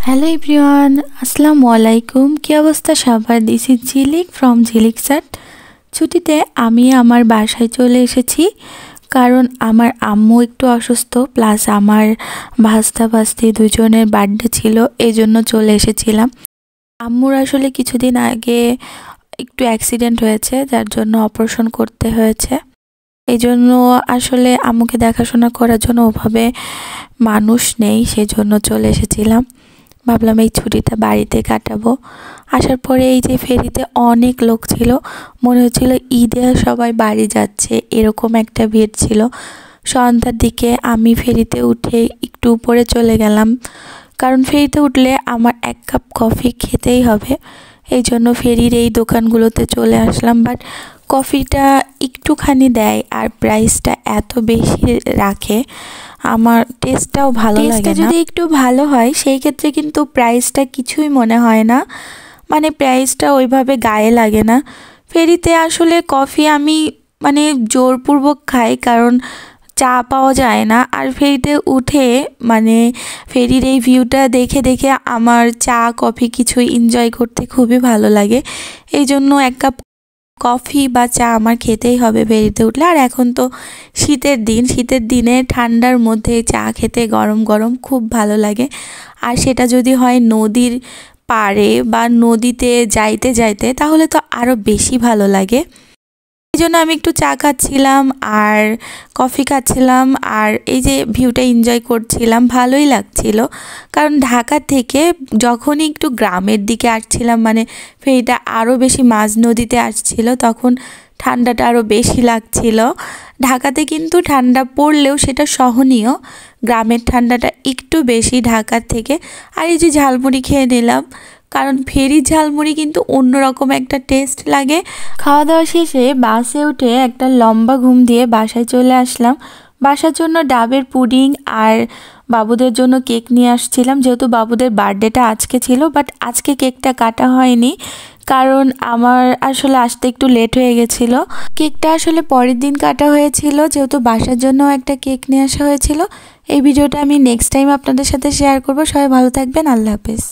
Hello everyone, আসসালামু আলাইকুম। কী অবস্থা সবার? দিস ইজ ঝিলিক ফ্রম ঝিলিক স্যাট। ছুটিতে আমি আমার বাসায় চলে এসেছি, কারণ আমার আম্মু একটু অসুস্থ, প্লাস আমার ভাস্তা ভাস্তি দুজনের বার্থডে ছিল, এই জন্য চলে এসেছিলাম। আম্মুর আসলে কিছুদিন আগে একটু অ্যাক্সিডেন্ট হয়েছে, যার জন্য অপারেশন করতে হয়েছে। এই জন্য আসলে আম্মুকে দেখাশোনা করার জন্য ওভাবে মানুষ নেই, সেই জন্য চলে এসেছিলাম। ভাবলাম এই ছুটিটা বাড়িতে কাটাবো। আসার পরে এই যে ফেরিতে অনেক লোক ছিল, মনে হচ্ছিল ঈদে সবাই বাড়ি যাচ্ছে, এরকম একটা ভিড় ছিল। সন্ধ্যার দিকে আমি ফেরিতে উঠে একটু উপরে চলে গেলাম, কারণ ফেরিতে উঠলে আমার এক কাপ কফি খেতেই হবে। এই জন্য ফেরির এই দোকানগুলোতে চলে আসলাম, বাট কফিটা একটুখানি দেয় আর প্রাইসটা এত বেশি রাখে, আমার টেস্টটাও ভালো লাগে না। যদি একটু ভালো হয় সেই ক্ষেত্রে কিন্তু প্রাইসটা কিছুই মনে হয় না, মানে প্রাইসটা ওইভাবে গায়ে লাগে না। ফেরিতে আসলে কফি আমি মানে জোরপূর্বক খাই, কারণ চা পাওয়া যায় না। আর ফেরিতে উঠে মানে ফেরির এই ভিউটা দেখে দেখে আমার চা কফি কিছুই এনজয় করতে খুবই ভালো লাগে। এই জন্য এক কাপ কফি বা চা আমার খেতেই হবে ফেরিতে উঠলে। আর এখন তো শীতের দিনে ঠান্ডার মধ্যে চা খেতে গরম গরম খুব ভালো লাগে। আর সেটা যদি হয় নদীর পাড়ে বা নদীতে যাইতে যাইতে, তাহলে তো আরও বেশি ভালো লাগে। এই জন্য আমি একটু চা খাচ্ছিলাম আর কফি খাচ্ছিলাম, আর এই যে ভিউটা এনজয় করছিলাম, ভালোই লাগছিল। কারণ ঢাকা থেকে যখনই একটু গ্রামের দিকে আসছিলাম, মানে ফেরিটা আরও বেশি মাঝ নদীতে আসছিল, তখন ঠান্ডাটা আরও বেশি লাগছিল। ঢাকাতে কিন্তু ঠান্ডা পড়লেও সেটা সহনীয়, গ্রামের ঠান্ডাটা একটু বেশি ঢাকার থেকে। আর এই যে ঝালমুড়ি খেয়ে নিলাম, কারণ ফেরির ঝালমুড়ি কিন্তু অন্যরকম একটা টেস্ট লাগে। খাওয়া দাওয়া শেষে বাসে উঠে একটা লম্বা ঘুম দিয়ে বাসায় চলে আসলাম। বাসার জন্য ডাবের পুডিং আর বাবুদের জন্য কেক নিয়ে আসছিলাম, যেহেতু বাবুদের বার্থডেটা আজকে ছিল, বাট আজকে কেকটা কাটা হয়নি, কারণ আমার আসলে আসতে একটু লেট হয়ে গেছিলো। কেকটা আসলে পরের দিন কাটা হয়েছিল, যেহেতু বাসার জন্য একটা কেক নিয়ে আসা হয়েছিল। এই ভিডিওটা আমি নেক্সট টাইম আপনাদের সাথে শেয়ার করব। সবাই ভালো থাকবেন, আল্লাহ হাফেজ।